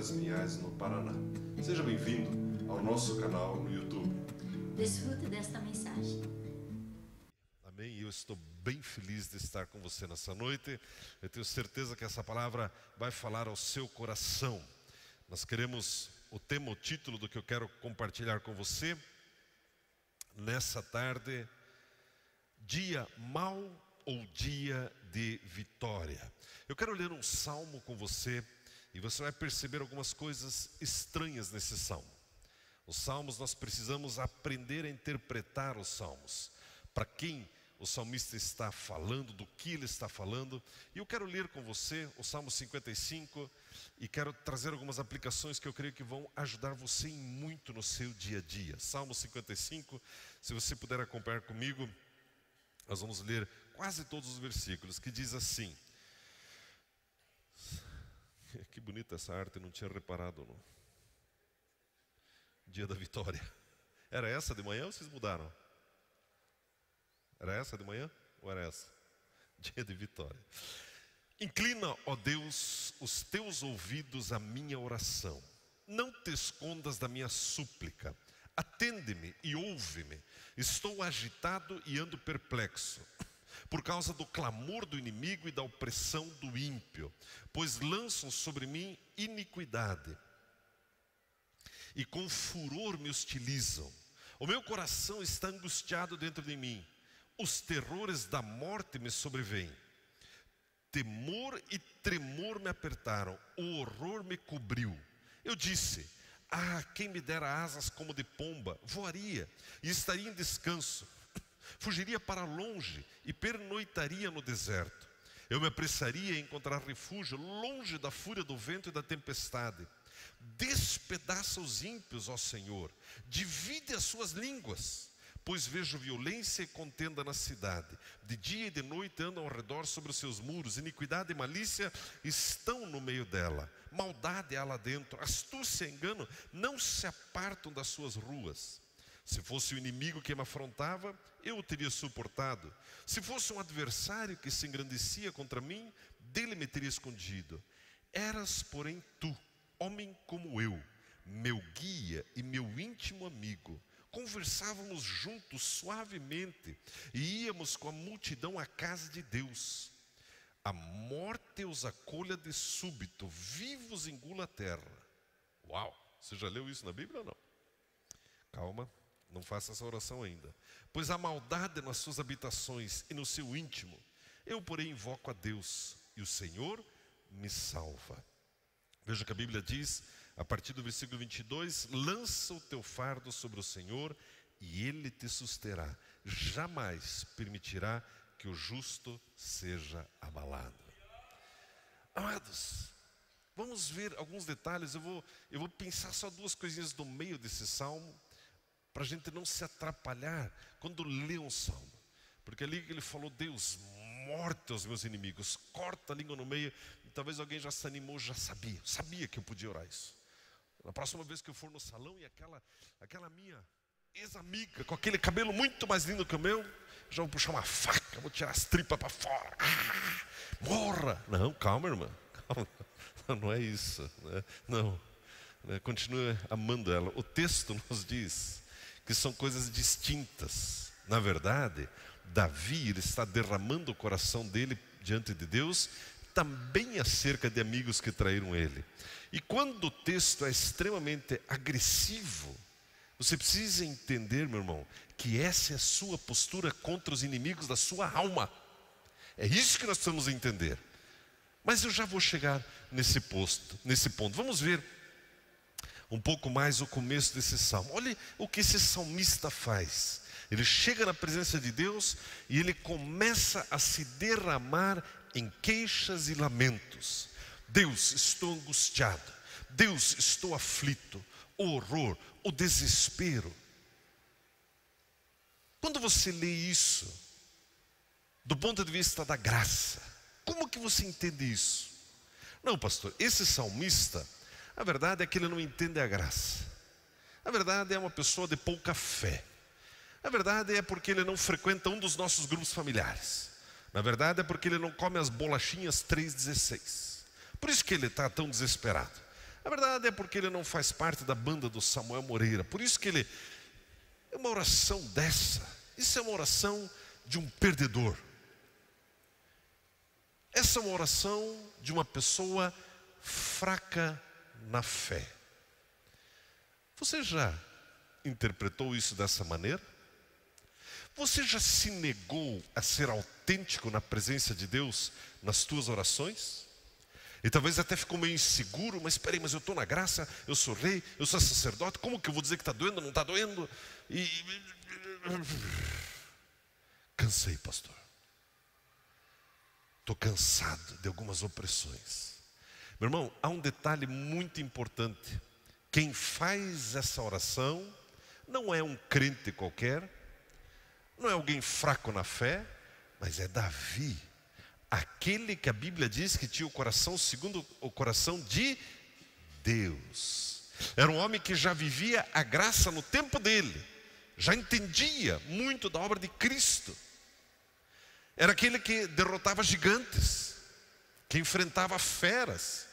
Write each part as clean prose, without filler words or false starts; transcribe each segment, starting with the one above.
das Vinhais, no Paraná. Seja bem-vindo ao nosso canal no YouTube. Desfrute desta mensagem. Amém. Eu estou bem feliz de estar com você nessa noite. Eu tenho certeza que essa palavra vai falar ao seu coração. Nós queremos o tema, o título do que eu quero compartilhar com você nessa tarde: dia mau ou dia de vitória. Eu quero ler um salmo com você e você vai perceber algumas coisas estranhas nesse salmo. Os salmos, nós precisamos aprender a interpretar os salmos. Para quem o salmista está falando, do que ele está falando. E eu quero ler com você o Salmo 55 e quero trazer algumas aplicações que eu creio que vão ajudar você em muito no seu dia a dia. Salmo 55, se você puder acompanhar comigo, nós vamos ler quase todos os versículos, que diz assim. Que bonita essa arte, não tinha reparado no dia da vitória. Era essa de manhã ou vocês mudaram? Era essa de manhã ou era essa? Dia de vitória. Inclina, ó Deus, os teus ouvidos à minha oração. Não te escondas da minha súplica. Atende-me e ouve-me. Estou agitado e ando perplexo, por causa do clamor do inimigo e da opressão do ímpio, pois lançam sobre mim iniquidade e com furor me hostilizam. O meu coração está angustiado dentro de mim. Os terrores da morte me sobrevêm. Temor e tremor me apertaram. O horror me cobriu. Eu disse: quem me dera asas como de pomba, voaria e estaria em descanso. Fugiria para longe e pernoitaria no deserto. Eu me apressaria a encontrar refúgio longe da fúria do vento e da tempestade. Despedaça os ímpios, ó Senhor. Divide as suas línguas. Pois vejo violência e contenda na cidade. De dia e de noite andam ao redor sobre os seus muros. Iniquidade e malícia estão no meio dela. Maldade há lá dentro. Astúcia e engano não se apartam das suas ruas. Se fosse o inimigo que me afrontava, eu o teria suportado. Se fosse um adversário que se engrandecia contra mim, dele me teria escondido. Eras, porém, tu, homem como eu, meu guia e meu íntimo amigo. Conversávamos juntos suavemente e íamos com a multidão à casa de Deus. A morte os acolha de súbito, vivos engula a terra. Uau! Você já leu isso na Bíblia ou não? Calma, não faça essa oração ainda. Pois há maldade nas suas habitações e no seu íntimo. Eu, porém, invoco a Deus e o Senhor me salva. Veja que a Bíblia diz, a partir do versículo 22, lança o teu fardo sobre o Senhor e Ele te susterá. Jamais permitirá que o justo seja abalado. Amados, vamos ver alguns detalhes. Eu vou pensar só duas coisinhas no meio desse salmo, para a gente não se atrapalhar quando lê um salmo. Porque ali ele falou: Deus, morte aos meus inimigos, corta a língua no meio. E talvez alguém já se animou, já sabia que eu podia orar isso. Na próxima vez que eu for no salão e aquela minha ex-amiga com aquele cabelo muito mais lindo que o meu, já vou puxar uma faca, vou tirar as tripas para fora. Morra! Não, calma, irmã, calma. Não é isso, né? Não, continue amando ela. O texto nos diz que são coisas distintas. Na verdade, Davi, ele está derramando o coração dele diante de Deus, também acerca de amigos que traíram ele. E quando o texto é extremamente agressivo, você precisa entender, meu irmão, que essa é a sua postura contra os inimigos da sua alma. É isso que nós precisamos entender. Mas eu já vou chegar nesse ponto. Vamos ver um pouco mais o começo desse salmo. Olha o que esse salmista faz. Ele chega na presença de Deus e ele começa a se derramar em queixas e lamentos. Deus, estou angustiado. Deus, estou aflito. O horror, o desespero. Quando você lê isso, do ponto de vista da graça, como que você entende isso? Não, pastor, esse salmista, a verdade é que ele não entende a graça. A verdade é uma pessoa de pouca fé. A verdade é porque ele não frequenta um dos nossos grupos familiares. Na verdade é porque ele não come as bolachinhas 3,16. Por isso que ele está tão desesperado. A verdade é porque ele não faz parte da banda do Samuel Moreira. Por isso que ele é uma oração dessa. Isso é uma oração de um perdedor. Essa é uma oração de uma pessoa fraca na fé. Você já interpretou isso dessa maneira? Você já se negou a ser autêntico na presença de Deus nas tuas orações? E talvez até ficou meio inseguro, mas espera aí, mas eu estou na graça, eu sou rei, eu sou sacerdote, como que eu vou dizer que está doendo, não está doendo? Cansei, pastor. Estou cansado de algumas opressões. Meu irmão, há um detalhe muito importante. Quem faz essa oração não é um crente qualquer, não é alguém fraco na fé, mas é Davi. Aquele que a Bíblia diz que tinha o coração segundo o coração de Deus. Era um homem que já vivia a graça no tempo dele, já entendia muito da obra de Cristo. Era aquele que derrotava gigantes, que enfrentava feras.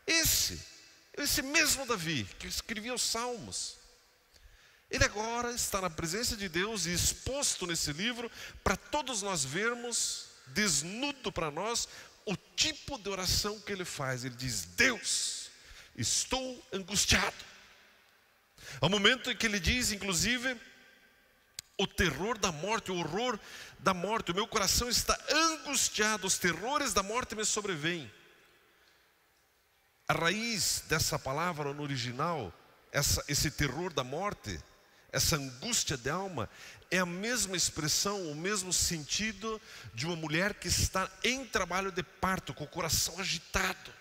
Esse mesmo Davi, que escrevia os Salmos. Ele agora está na presença de Deus e exposto nesse livro para todos nós vermos, desnudo para nós, o tipo de oração que ele faz. Ele diz: Deus, estou angustiado. Há um momento em que ele diz, inclusive, o terror da morte, o horror da morte, o meu coração está angustiado, os terrores da morte me sobrevêm. A raiz dessa palavra no original, esse terror da morte, essa angústia de alma, é a mesma expressão, o mesmo sentido de uma mulher que está em trabalho de parto, com o coração agitado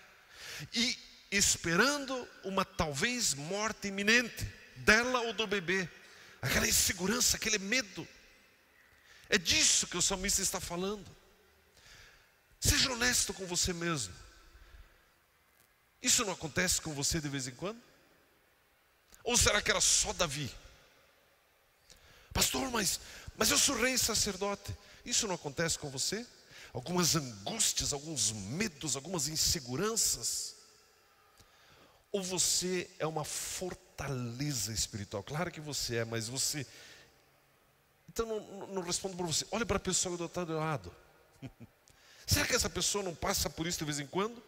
e esperando uma talvez morte iminente dela ou do bebê. Aquela insegurança, aquele medo. É disso que o salmista está falando. Seja honesto com você mesmo. Isso não acontece com você de vez em quando? Ou será que era só Davi? Pastor, mas eu sou rei e sacerdote. Isso não acontece com você? Algumas angústias, alguns medos, algumas inseguranças? Ou você é uma fortaleza espiritual? Claro que você é, mas você... Então não respondo por você. Olha para a pessoa do outro lado. Será que essa pessoa não passa por isso de vez em quando?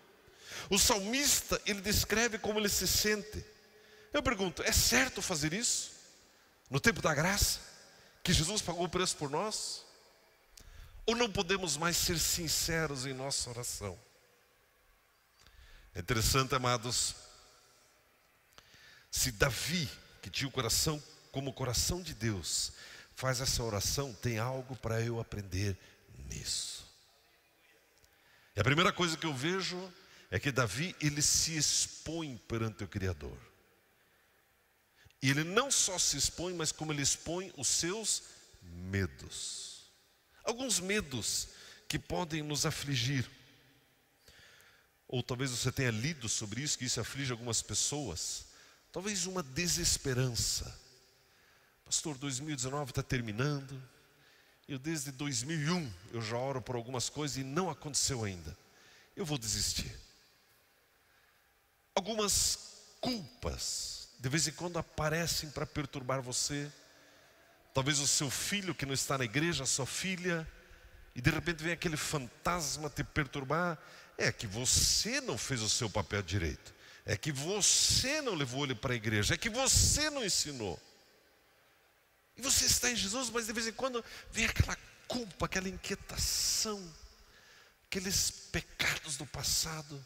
O salmista, ele descreve como ele se sente. Eu pergunto, é certo fazer isso? No tempo da graça? Que Jesus pagou o preço por nós? Ou não podemos mais ser sinceros em nossa oração? É interessante, amados. Se Davi, que tinha o coração como o coração de Deus, faz essa oração, tem algo para eu aprender nisso. E a primeira coisa que eu vejo é que Davi, ele se expõe perante o Criador. E ele não só se expõe, mas como ele expõe os seus medos. Alguns medos que podem nos afligir. Ou talvez você tenha lido sobre isso, que isso aflige algumas pessoas. Talvez uma desesperança. Pastor, 2019 está terminando. Eu desde 2001 eu já oro por algumas coisas e não aconteceu ainda. Eu vou desistir. Algumas culpas de vez em quando aparecem para perturbar você. Talvez o seu filho que não está na igreja, a sua filha, e de repente vem aquele fantasma te perturbar. É que você não fez o seu papel direito. É que você não levou ele para a igreja. É que você não ensinou. E você está em Jesus, mas de vez em quando vem aquela culpa, aquela inquietação, aqueles pecados do passado.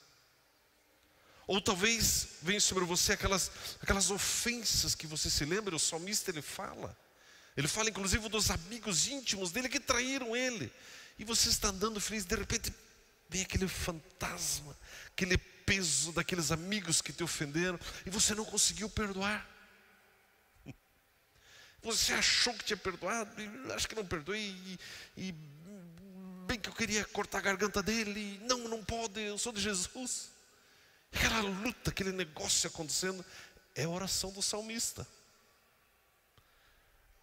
Ou talvez venha sobre você aquelas ofensas que você se lembra. O salmista, ele fala inclusive dos amigos íntimos dele que traíram ele. E você está andando feliz, de repente vem aquele fantasma, aquele peso daqueles amigos que te ofenderam, e você não conseguiu perdoar. Você achou que tinha perdoado, e acho que não perdoei, e bem que eu queria cortar a garganta dele, e não pode, eu sou de Jesus. Aquela luta, aquele negócio acontecendo, é a oração do salmista.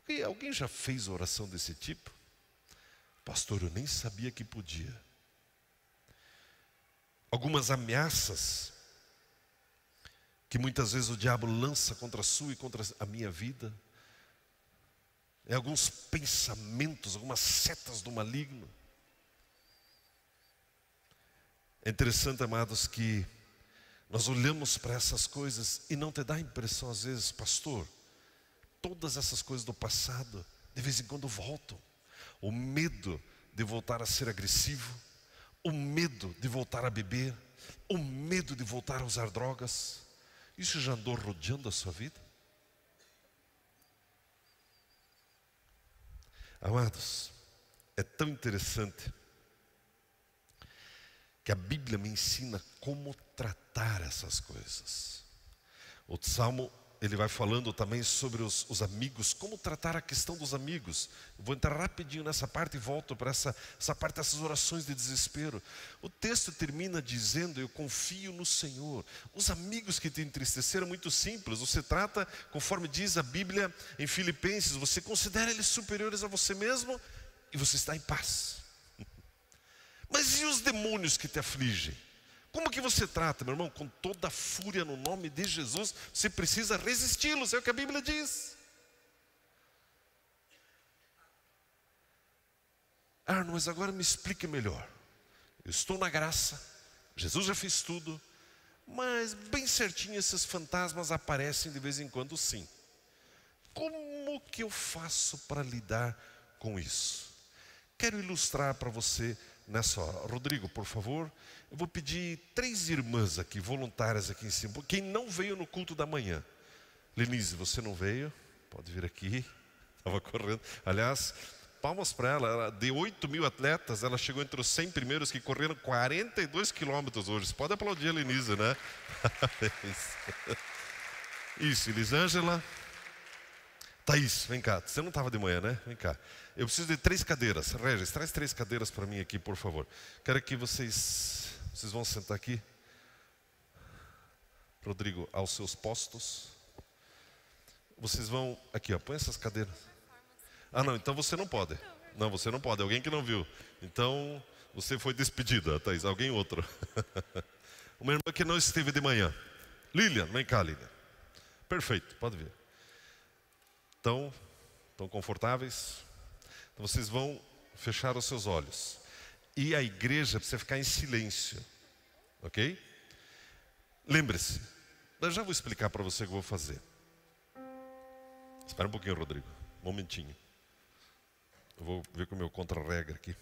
E alguém já fez oração desse tipo? Pastor, eu nem sabia que podia. Algumas ameaças que muitas vezes o diabo lança contra a sua e contra a minha vida. É alguns pensamentos, algumas setas do maligno. É interessante, amados, que nós olhamos para essas coisas e não te dá a impressão às vezes, pastor, todas essas coisas do passado de vez em quando voltam. O medo de voltar a ser agressivo, o medo de voltar a beber, o medo de voltar a usar drogas. Isso já andou rodeando a sua vida? Amados, é tão interessante que a Bíblia me ensina como tratar essas coisas. O Salmo, ele vai falando também sobre os amigos, como tratar a questão dos amigos. Eu vou entrar rapidinho nessa parte e volto para essa parte dessas orações de desespero. O texto termina dizendo, eu confio no Senhor. Os amigos que te entristeceram, muito simples. Você trata, conforme diz a Bíblia em Filipenses, você considera eles superiores a você mesmo e você está em paz. Mas e os demônios que te afligem? Como que você trata, meu irmão? Com toda a fúria no nome de Jesus, você precisa resisti-los, é o que a Bíblia diz. Arno, mas agora me explique melhor. Eu estou na graça, Jesus já fez tudo, mas bem certinho esses fantasmas aparecem de vez em quando, sim. Como que eu faço para lidar com isso? Quero ilustrar para você nessa hora. Rodrigo, por favor, eu vou pedir 3 irmãs aqui, voluntárias aqui em cima. Quem não veio no culto da manhã? Lenise, você não veio? Pode vir aqui. Estava correndo. Aliás, palmas para ela. De 8.000 atletas, ela chegou entre os 100 primeiros que correram 42 quilômetros hoje. Você pode aplaudir a Lenise, né? Isso, Elisângela. Thaís, vem cá. Você não estava de manhã, né? Vem cá. Eu preciso de 3 cadeiras. Regis, traz 3 cadeiras para mim aqui, por favor. Quero que vocês vão sentar aqui. Rodrigo, aos seus postos. Vocês vão aqui, ó. Põe essas cadeiras. Ah, não, então você não pode. Não, você não pode. Alguém que não viu. Então, você foi despedida, Thaís. Alguém outro. Uma irmã que não esteve de manhã. Lilian, vem cá, Lilian. Perfeito, pode vir. Então, estão confortáveis? Então vocês vão fechar os seus olhos. E a igreja precisa ficar em silêncio. Ok? Lembre-se. Eu já vou explicar para você o que eu vou fazer. Espera um pouquinho, Rodrigo. Um momentinho. Eu vou ver com o meu contra-regra aqui.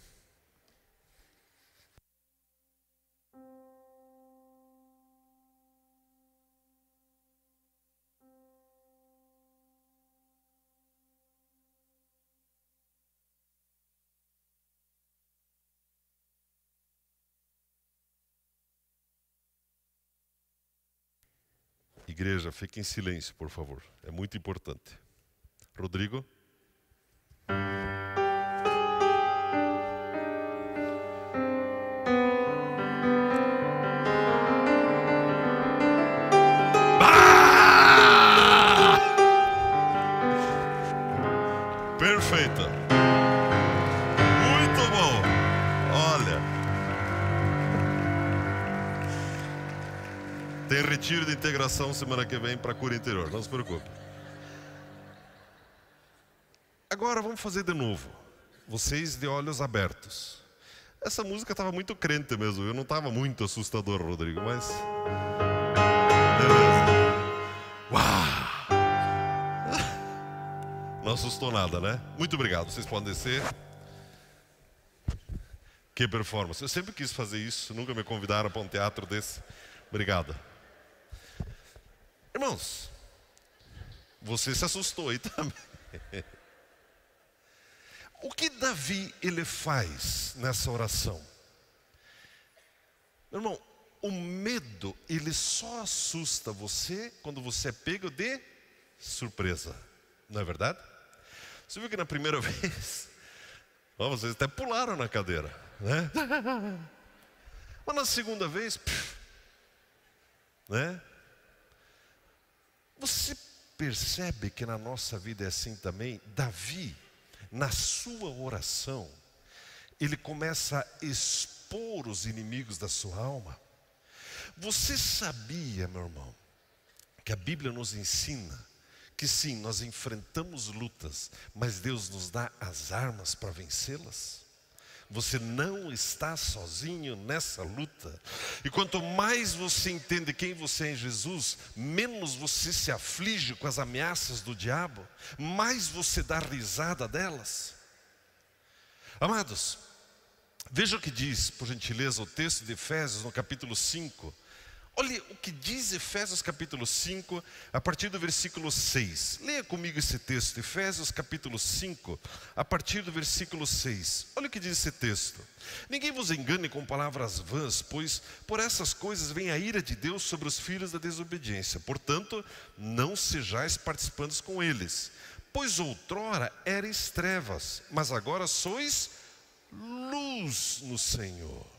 Igreja, fique em silêncio, por favor. É muito importante. Rodrigo. Perfeito. Muito bom. Olha. Tem retiro de integração semana que vem para cura interior, não se preocupe. Agora vamos fazer de novo. Vocês de olhos abertos. Essa música estava muito crente mesmo. Eu não estava muito assustador, Rodrigo, mas... Beleza. Uau! Não assustou nada, né? Muito obrigado. Vocês podem descer. Que performance. Eu sempre quis fazer isso. Nunca me convidaram para um teatro desse. Obrigado. Irmãos, você se assustou aí também. O que Davi ele faz nessa oração? Meu irmão, o medo ele só assusta você quando você é pego de surpresa. Não é verdade? Você viu que na primeira vez, vocês até pularam na cadeira, né? Mas na segunda vez, né? Você percebe que na nossa vida é assim também? Davi, na sua oração, ele começa a expor os inimigos da sua alma. Você sabia, meu irmão, que a Bíblia nos ensina que sim, nós enfrentamos lutas, mas Deus nos dá as armas para vencê-las. Você não está sozinho nessa luta. E quanto mais você entende quem você é em Jesus, menos você se aflige com as ameaças do diabo, mais você dá risada delas. Amados, veja o que diz, por gentileza, o texto de Efésios no capítulo 5. Olha o que diz Efésios capítulo 5, a partir do versículo 6. Leia comigo esse texto, Efésios capítulo 5, a partir do versículo 6. Olha o que diz esse texto. Ninguém vos engane com palavras vãs, pois por essas coisas vem a ira de Deus sobre os filhos da desobediência. Portanto, não sejais participantes com eles. Pois outrora erais trevas, mas agora sois luz no Senhor.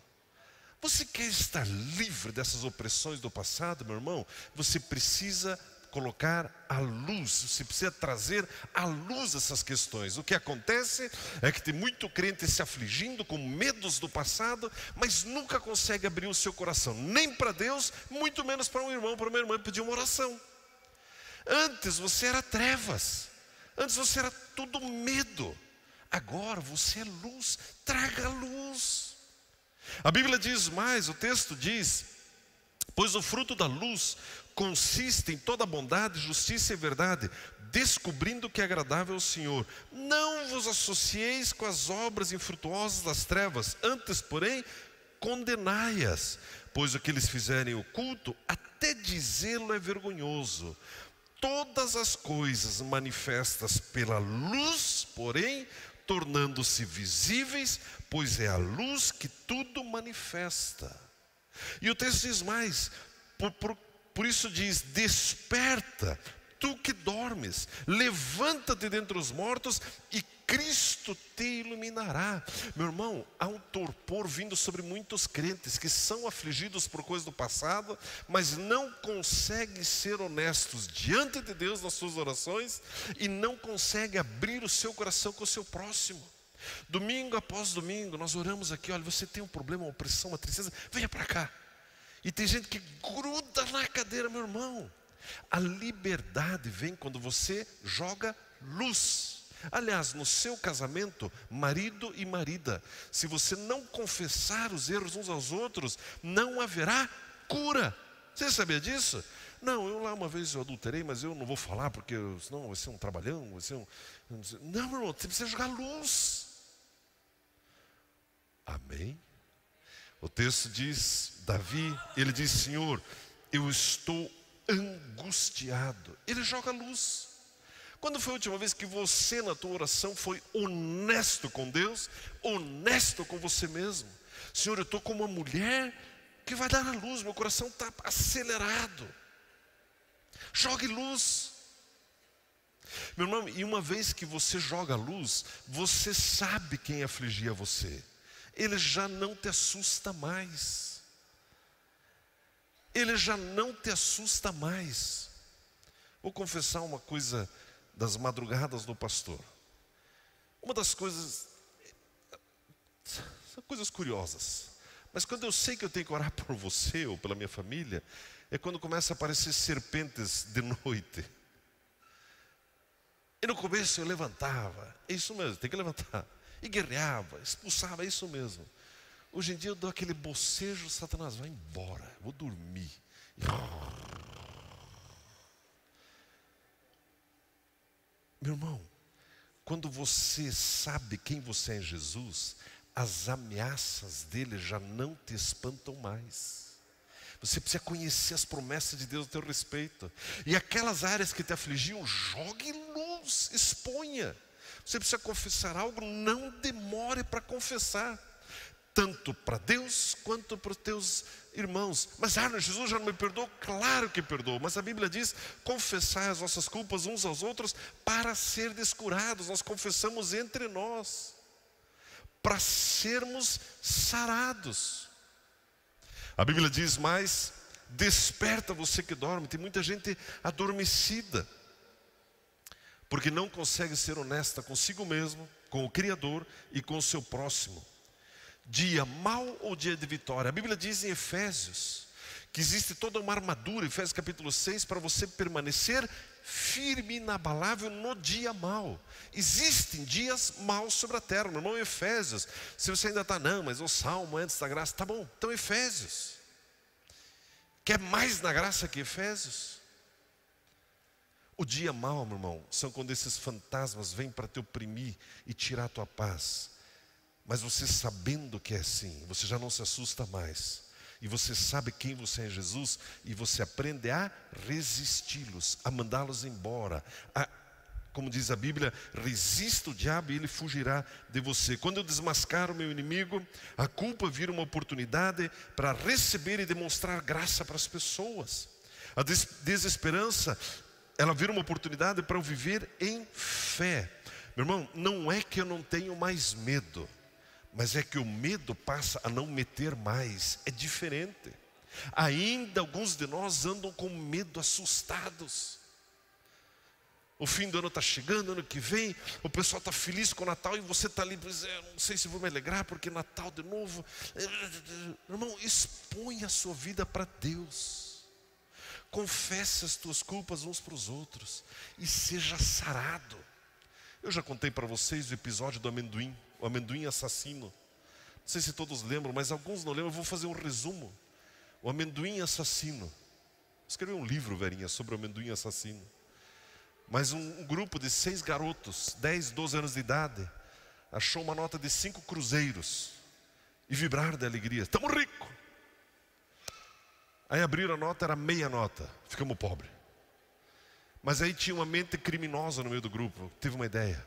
Você quer estar livre dessas opressões do passado, meu irmão? Você precisa colocar a luz, você precisa trazer à luz essas questões. O que acontece é que tem muito crente se afligindo com medos do passado, mas nunca consegue abrir o seu coração, nem para Deus, muito menos para um irmão, para uma irmã pedir uma oração. Antes você era trevas, antes você era tudo medo, agora você é luz, traga a luz. A Bíblia diz mais, o texto diz: pois o fruto da luz consiste em toda bondade, justiça e verdade, descobrindo o que é agradável ao Senhor. Não vos associeis com as obras infrutuosas das trevas, antes, porém, condenai-as, pois o que eles fizerem oculto, até dizê-lo é vergonhoso. Todas as coisas manifestas pela luz, porém, tornando-se visíveis, pois é a luz que tudo manifesta. E o texto diz mais, por isso diz: desperta, tu que dormes, levanta-te dentre os mortos e Cristo te iluminará. Meu irmão, há um torpor vindo sobre muitos crentes que são afligidos por coisas do passado, mas não conseguem ser honestos diante de Deus nas suas orações e não conseguem abrir o seu coração com o seu próximo. Domingo após domingo nós oramos aqui: olha, você tem um problema, uma opressão, uma tristeza, venha para cá. E tem gente que gruda na cadeira. Meu irmão, a liberdade vem quando você joga luz. Aliás, no seu casamento, marido e marida, se você não confessar os erros uns aos outros, não haverá cura. Você sabia disso? Não, eu lá uma vez eu adulterei, mas eu não vou falar, porque senão vai ser um trabalhão, vai ser um... Não, meu irmão, você precisa jogar luz. Amém? O texto diz, Davi, ele diz: Senhor, eu estou angustiado. Ele joga luz. Quando foi a última vez que você, na tua oração, foi honesto com Deus, honesto com você mesmo? Senhor, eu estou como uma mulher que vai dar a luz, meu coração está acelerado. Jogue luz. Meu irmão, e uma vez que você joga a luz, você sabe quem afligia você. Ele já não te assusta mais. Ele já não te assusta mais. Vou confessar uma coisa das madrugadas do pastor. Uma das coisas, são coisas curiosas, mas quando eu sei que eu tenho que orar por você ou pela minha família, é quando começa a aparecer serpentes de noite. E no começo eu levantava, é isso mesmo, tem que levantar, e guerreava, expulsava, é isso mesmo. Hoje em dia eu dou aquele bocejo: Satanás, vai embora, vou dormir. Meu irmão, quando você sabe quem você é em Jesus, as ameaças dele já não te espantam mais. Você precisa conhecer as promessas de Deus a teu respeito. E aquelas áreas que te afligiam, jogue luz, exponha. Você precisa confessar algo, não demore para confessar. Tanto para Deus quanto para os teus irmãos. Mas Jesus já não me perdoou? Claro que perdoou. Mas a Bíblia diz: confessai as vossas culpas uns aos outros para ser descurados. Nós confessamos entre nós para sermos sarados. A Bíblia diz mais: desperta você que dorme. Tem muita gente adormecida, porque não consegue ser honesta consigo mesmo, com o Criador e com o seu próximo. Dia mau ou dia de vitória? A Bíblia diz em Efésios que existe toda uma armadura, Efésios capítulo 6, para você permanecer firme e inabalável no dia mau. Existem dias maus sobre a terra, meu irmão. Efésios, se você ainda está, não, mas o salmo antes da graça, tá bom, então Efésios. Quer mais na graça que Efésios? O dia mau, meu irmão, são quando esses fantasmas vêm para te oprimir e tirar a tua paz. Mas você sabendo que é assim, você já não se assusta mais. E você sabe quem você é em Jesus, e você aprende a resisti-los, a mandá-los embora. Como diz a Bíblia, resista o diabo e ele fugirá de você. Quando eu desmascaro o meu inimigo, a culpa vira uma oportunidade para receber e demonstrar graça para as pessoas. A desesperança, ela vira uma oportunidade para eu viver em fé. Meu irmão, não é que eu não tenho mais medo, mas é que o medo passa a não meter mais. É diferente. Ainda alguns de nós andam com medo, assustados. O fim do ano está chegando, ano que vem, o pessoal está feliz com o Natal e você está ali, não sei se vou me alegrar porque Natal de novo. Irmão, expõe a sua vida para Deus. Confesse as tuas culpas uns para os outros e seja sarado. Eu já contei para vocês o episódio do amendoim, o amendoim assassino. Não sei se todos lembram, mas alguns não lembram. Eu vou fazer um resumo. O amendoim assassino. Escrevi um livro, Verinha, sobre o amendoim assassino. Mas um grupo de 6 garotos, 10, 12 anos de idade, achou uma nota de 5 cruzeiros e vibraram de alegria. Estamos ricos! Aí abriram a nota, era meia nota. Ficamos pobres. Mas aí tinha uma mente criminosa no meio do grupo. Teve uma ideia.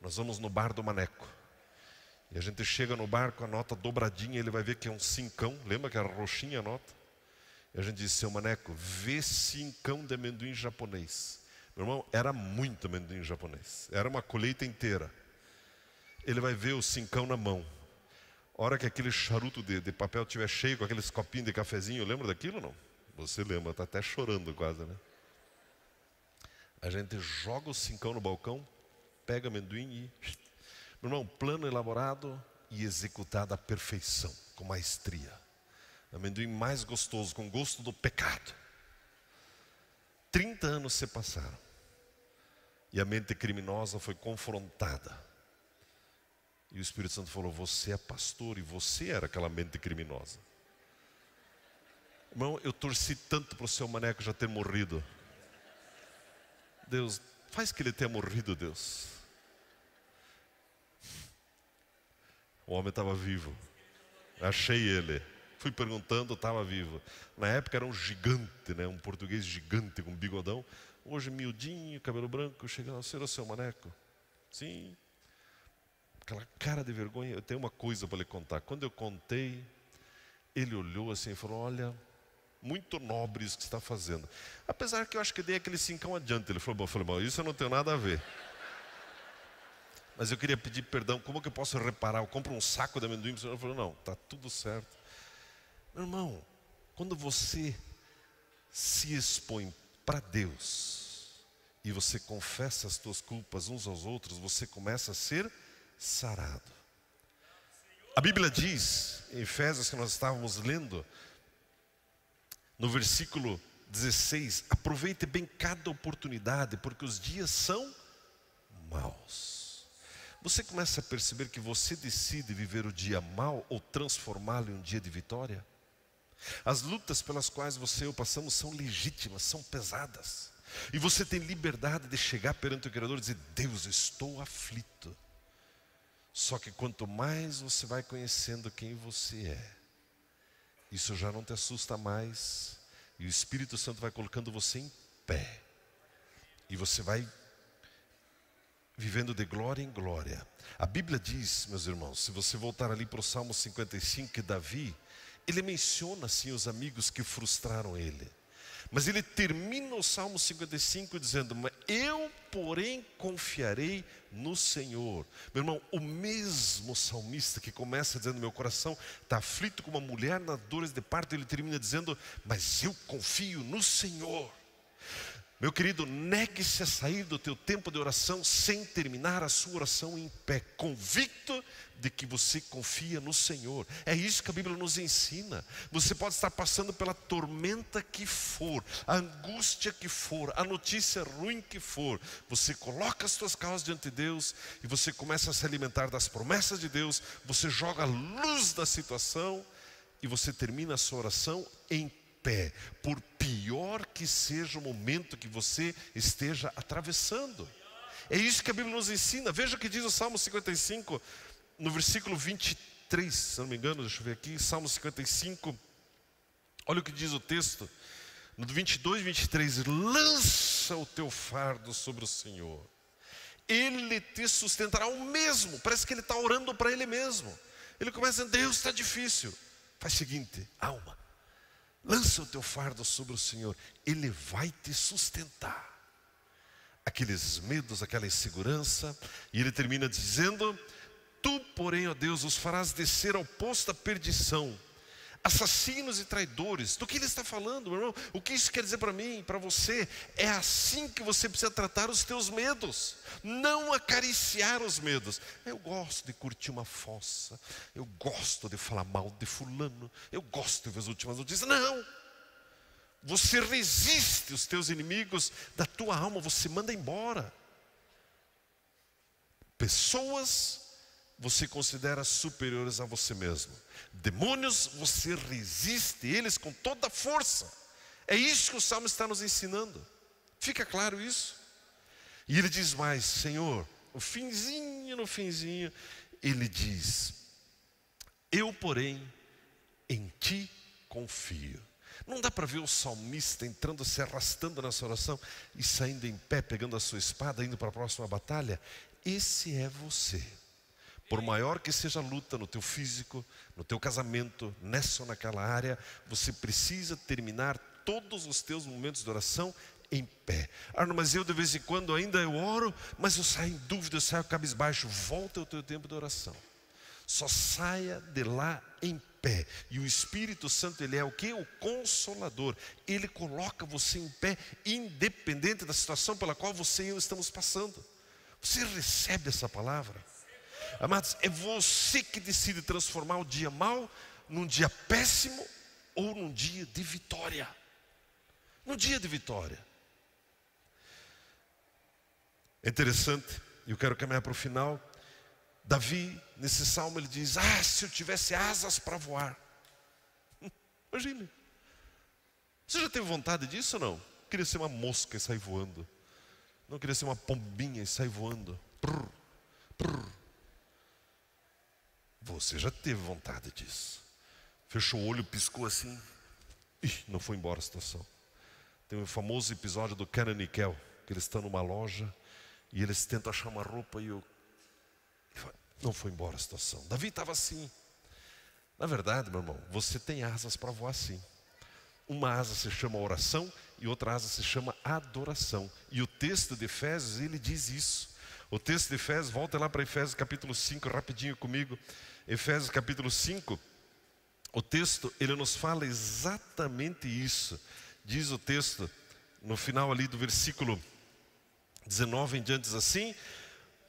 Nós vamos no bar do Maneco. E a gente chega no bar com a nota dobradinha, ele vai ver que é um cincão. Lembra que era roxinha a nota? E a gente disse, seu Maneco, vê cincão de amendoim japonês. Meu irmão, era muito amendoim japonês. Era uma colheita inteira. Ele vai ver o cincão na mão. A hora que aquele charuto de papel estiver cheio com aqueles copinhos de cafezinho, lembra daquilo ou não? Você lembra, está até chorando quase, né? A gente joga o cincão no balcão, pega amendoim e... Meu irmão, plano elaborado e executado à perfeição, com maestria. Amendoim mais gostoso, com gosto do pecado. 30 anos se passaram. E a mente criminosa foi confrontada. E o Espírito Santo falou, você é pastor e você era aquela mente criminosa. Irmão, eu torci tanto para o seu Maneco já ter morrido. Deus, faz que ele tenha morrido, Deus. O homem estava vivo. Achei ele. Fui perguntando, estava vivo. Na época era um gigante, né? Um português gigante com bigodão. Hoje miudinho, cabelo branco. Chegando, você era o seu Maneco? Sim. Aquela cara de vergonha. Eu tenho uma coisa para lhe contar. Quando eu contei, ele olhou assim e falou, olha... Muito nobre isso que você está fazendo. Apesar que eu acho que dei aquele cincão adiante. Ele falou, bom, isso eu não tenho nada a ver. Mas eu queria pedir perdão. Como que eu posso reparar? Eu compro um saco de amendoim. Ele falou, não, está tudo certo. Meu irmão, quando você se expõe para Deus e você confessa as tuas culpas uns aos outros, você começa a ser sarado. A Bíblia diz, em Efésios que nós estávamos lendo, no versículo 16, aproveite bem cada oportunidade, porque os dias são maus. Você começa a perceber que você decide viver o dia mau ou transformá-lo em um dia de vitória? As lutas pelas quais você e eu passamos são legítimas, são pesadas. E você tem liberdade de chegar perante o Criador e dizer, Deus, eu estou aflito. Só que quanto mais você vai conhecendo quem você é, isso já não te assusta mais. E o Espírito Santo vai colocando você em pé. E você vai vivendo de glória em glória. A Bíblia diz, meus irmãos, se você voltar ali para o Salmo 55, que Davi, ele menciona assim os amigos que frustraram ele. Mas ele termina o Salmo 55 dizendo, eu porém confiarei no Senhor. Meu irmão, o mesmo salmista que começa dizendo, meu coração está aflito como uma mulher nas dores de parto, ele termina dizendo, mas eu confio no Senhor. Meu querido, negue-se a sair do teu tempo de oração sem terminar a sua oração em pé, convicto de que você confia no Senhor. É isso que a Bíblia nos ensina. Você pode estar passando pela tormenta que for, a angústia que for, a notícia ruim que for. Você coloca as suas causas diante de Deus e você começa a se alimentar das promessas de Deus. Você joga a luz da situação e você termina a sua oração em pé, por pior que seja o momento que você esteja atravessando. É isso que a Bíblia nos ensina. Veja o que diz o Salmo 55, no versículo 23, se não me engano, deixa eu ver aqui, Salmo 55, olha o que diz o texto, no 22 e 23, lança o teu fardo sobre o Senhor, Ele te sustentará o mesmo. Parece que ele está orando para ele mesmo. Ele começa dizendo, Deus, está difícil. Faz o seguinte, alma, lança o teu fardo sobre o Senhor, Ele vai te sustentar. Aqueles medos, aquela insegurança. E ele termina dizendo, tu, porém, ó Deus, os farás descer ao poço da perdição, assassinos e traidores. Do que ele está falando, meu irmão? O que isso quer dizer para mim, para você? É assim que você precisa tratar os teus medos, não acariciar os medos. Eu gosto de curtir uma fossa, eu gosto de falar mal de fulano, eu gosto de ver as últimas notícias. Não! Você resiste os teus inimigos da tua alma, você manda embora. Pessoas você considera superiores a você mesmo. Demônios, você resiste eles com toda a força. É isso que o Salmo está nos ensinando. Fica claro isso? E ele diz mais, Senhor, no finzinho, ele diz, eu, porém, em ti confio. Não dá para ver o salmista entrando, se arrastando nessa oração e saindo em pé, pegando a sua espada, indo para a próxima batalha? Esse é você. Por maior que seja a luta no teu físico, no teu casamento, nessa ou naquela área, você precisa terminar todos os teus momentos de oração em pé. Arno, mas eu de vez em quando ainda eu oro, mas eu saio em dúvida, eu saio cabisbaixo. Volta ao teu tempo de oração. Só saia de lá em pé. E o Espírito Santo, ele é o quê? O Consolador. Ele coloca você em pé, independente da situação pela qual você e eu estamos passando. Você recebe essa palavra? Amados, é você que decide transformar o dia mau num dia péssimo ou num dia de vitória. Num dia de vitória. É interessante, e eu quero caminhar para o final. Davi, nesse salmo, ele diz, se eu tivesse asas para voar. Imagine. Você já teve vontade disso ou não? Queria ser uma mosca e sair voando. Não queria ser uma pombinha e sair voando. Prrr, prrr. Você já teve vontade disso. Fechou o olho, piscou assim. Não foi embora a situação. Tem um famoso episódio do Kenan e Nickel, que eles estão numa loja e eles tentam achar uma roupa e não foi embora a situação. Davi estava assim. Na verdade, meu irmão, você tem asas para voar sim. Uma asa se chama oração e outra asa se chama adoração. E o texto de Efésios, ele diz isso. O texto de Efésios, volta lá para Efésios capítulo 5, rapidinho comigo. Efésios capítulo 5, o texto, ele nos fala exatamente isso. Diz o texto, no final ali do versículo 19 em diante, diz assim,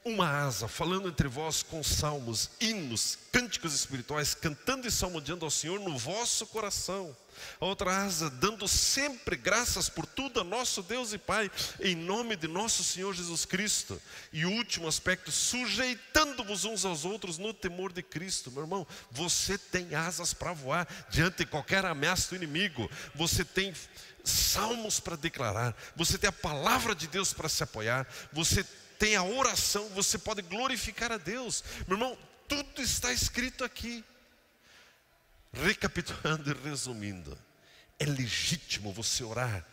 uma asa, falando entre vós com salmos, hinos, cânticos espirituais, cantando e salmodiando ao Senhor no vosso coração. A outra asa, dando sempre graças por tudo a nosso Deus e Pai, em nome de nosso Senhor Jesus Cristo. E o último aspecto, sujeitando-vos uns aos outros no temor de Cristo. Meu irmão, você tem asas para voar diante de qualquer ameaça do inimigo. Você tem salmos para declarar. Você tem a palavra de Deus para se apoiar. Você tem a oração, você pode glorificar a Deus. Meu irmão, tudo está escrito aqui. Recapitulando e resumindo, é legítimo você orar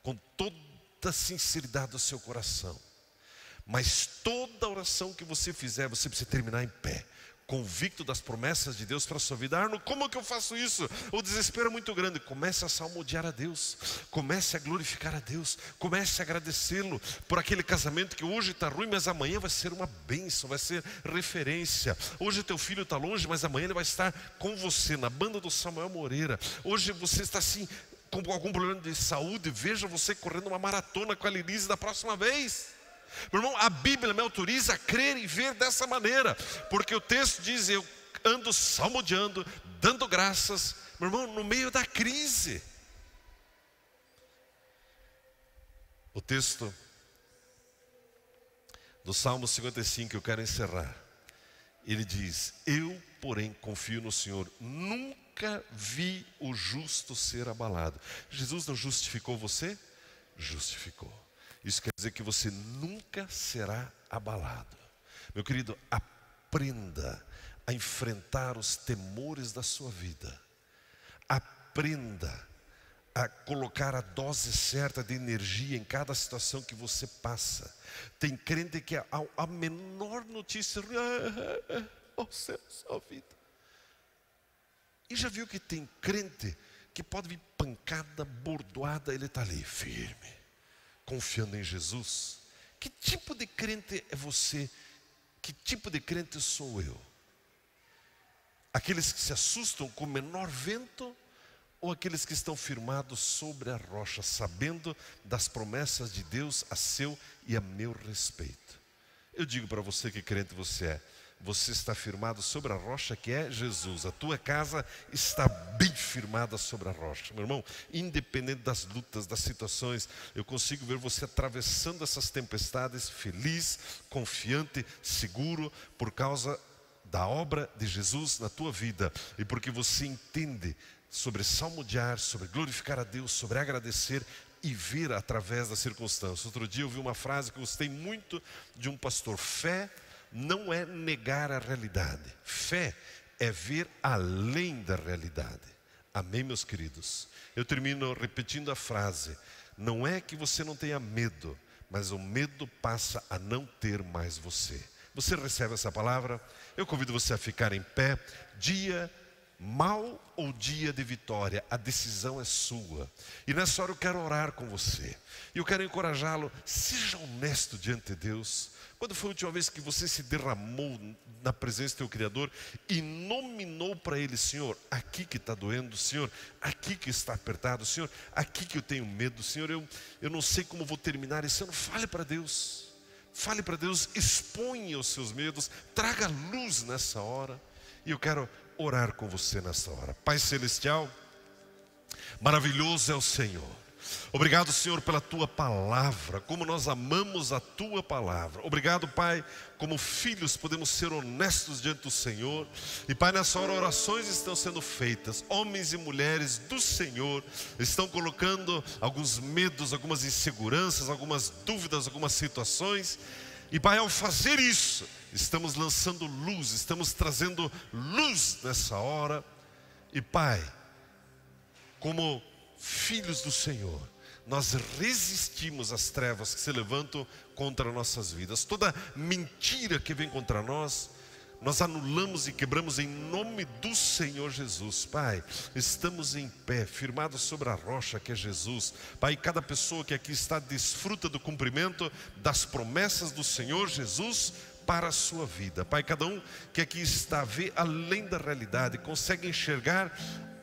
com toda a sinceridade do seu coração. Mas toda oração que você fizer, você precisa terminar em pé, convicto das promessas de Deus para a sua vida. Arno, como que eu faço isso? O desespero é muito grande. Comece a salmodiar a Deus, comece a glorificar a Deus, comece a agradecê-lo por aquele casamento que hoje está ruim, mas amanhã vai ser uma bênção, vai ser referência. Hoje teu filho está longe, mas amanhã ele vai estar com você na banda do Samuel Moreira. Hoje você está assim com algum problema de saúde, veja você correndo uma maratona com a Lilize da próxima vez. Meu irmão, a Bíblia me autoriza a crer e ver dessa maneira, porque o texto diz: eu ando salmodiando, dando graças, meu irmão, no meio da crise. O texto do Salmo 55, eu quero encerrar. Ele diz: eu, porém, confio no Senhor, nunca vi o justo ser abalado. Jesus não justificou você? Justificou. Isso quer dizer que você nunca será abalado. Meu querido, aprenda a enfrentar os temores da sua vida. Aprenda a colocar a dose certa de energia em cada situação que você passa. Tem crente que a menor notícia, oh céus, oh vida. E já viu que tem crente que pode vir pancada, bordoada, ele está ali, firme, confiando em Jesus. Que tipo de crente é você? Que tipo de crente sou eu? Aqueles que se assustam com o menor vento, ou aqueles que estão firmados sobre a rocha, sabendo das promessas de Deus a seu e a meu respeito? Eu digo para você que crente você é. Você está firmado sobre a rocha que é Jesus. A tua casa está bem firmada sobre a rocha. Meu irmão, independente das lutas, das situações, eu consigo ver você atravessando essas tempestades feliz, confiante, seguro, por causa da obra de Jesus na tua vida. E porque você entende sobre salmodiar, sobre glorificar a Deus, sobre agradecer e ver através das circunstâncias. Outro dia eu vi uma frase que eu gostei muito de um pastor: fé não é negar a realidade, fé é ver além da realidade. Amém, meus queridos? Eu termino repetindo a frase: não é que você não tenha medo, mas o medo passa a não ter mais você. Você recebe essa palavra? Eu convido você a ficar em pé. Dia mau ou dia de vitória, a decisão é sua. E nessa hora eu quero orar com você. E eu quero encorajá-lo: seja honesto diante de Deus. Quando foi a última vez que você se derramou na presença do teu Criador e nominou para Ele: Senhor, aqui que está doendo, Senhor, aqui que está apertado, Senhor, aqui que eu tenho medo, Senhor, eu não sei como vou terminar esse ano. Fale para Deus. Fale para Deus, exponha os seus medos, traga luz nessa hora. E eu quero orar com você nessa hora. Pai Celestial, maravilhoso é o Senhor. Obrigado, Senhor, pela Tua palavra, como nós amamos a Tua palavra. Obrigado, Pai, como filhos podemos ser honestos diante do Senhor. E Pai, nessa hora orações estão sendo feitas. Homens e mulheres do Senhor estão colocando alguns medos, algumas inseguranças, algumas dúvidas, algumas situações. E Pai, ao fazer isso, estamos lançando luz, estamos trazendo luz nessa hora. E Pai, como filhos do Senhor, nós resistimos às trevas que se levantam contra nossas vidas. Toda mentira que vem contra nós, nós anulamos e quebramos em nome do Senhor Jesus. Pai, estamos em pé, firmados sobre a rocha que é Jesus. Pai, cada pessoa que aqui está desfruta do cumprimento das promessas do Senhor Jesus para a sua vida. Pai, cada um que aqui está, vê além da realidade, consegue enxergar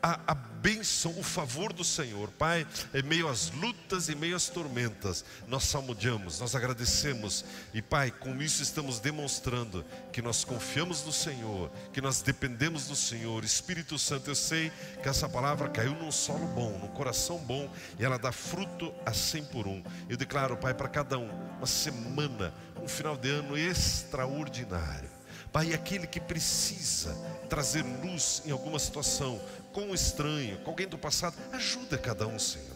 a bênção, o favor do Senhor. Pai, em meio às lutas, em meio às tormentas, nós salmodiamos, nós agradecemos. E Pai, com isso estamos demonstrando que nós confiamos no Senhor, que nós dependemos do Senhor. Espírito Santo, eu sei que essa palavra caiu num solo bom, num coração bom, e ela dá fruto a 100 por 1. Eu declaro, Pai, para cada um, uma semana, um final de ano extraordinário. Pai, aquele que precisa trazer luz em alguma situação, com um estranho, com alguém do passado, ajuda cada um, Senhor.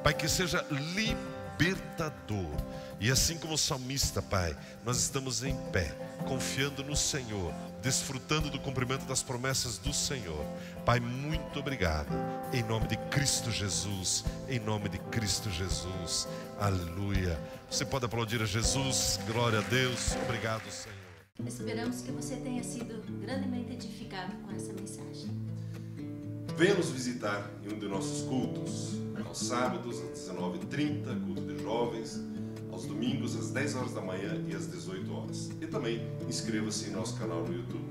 Pai, que seja libertador. E assim como o salmista, Pai, nós estamos em pé, confiando no Senhor, desfrutando do cumprimento das promessas do Senhor. Pai, muito obrigado. Em nome de Cristo Jesus, em nome de Cristo Jesus. Aleluia. Você pode aplaudir a Jesus. Glória a Deus. Obrigado, Senhor. Esperamos que você tenha sido grandemente edificado com essa mensagem. Venha nos visitar em um de nossos cultos, aos sábados às 19h30, culto de jovens, aos domingos às 10 horas da manhã e às 18 horas. E também inscreva-se em nosso canal no YouTube.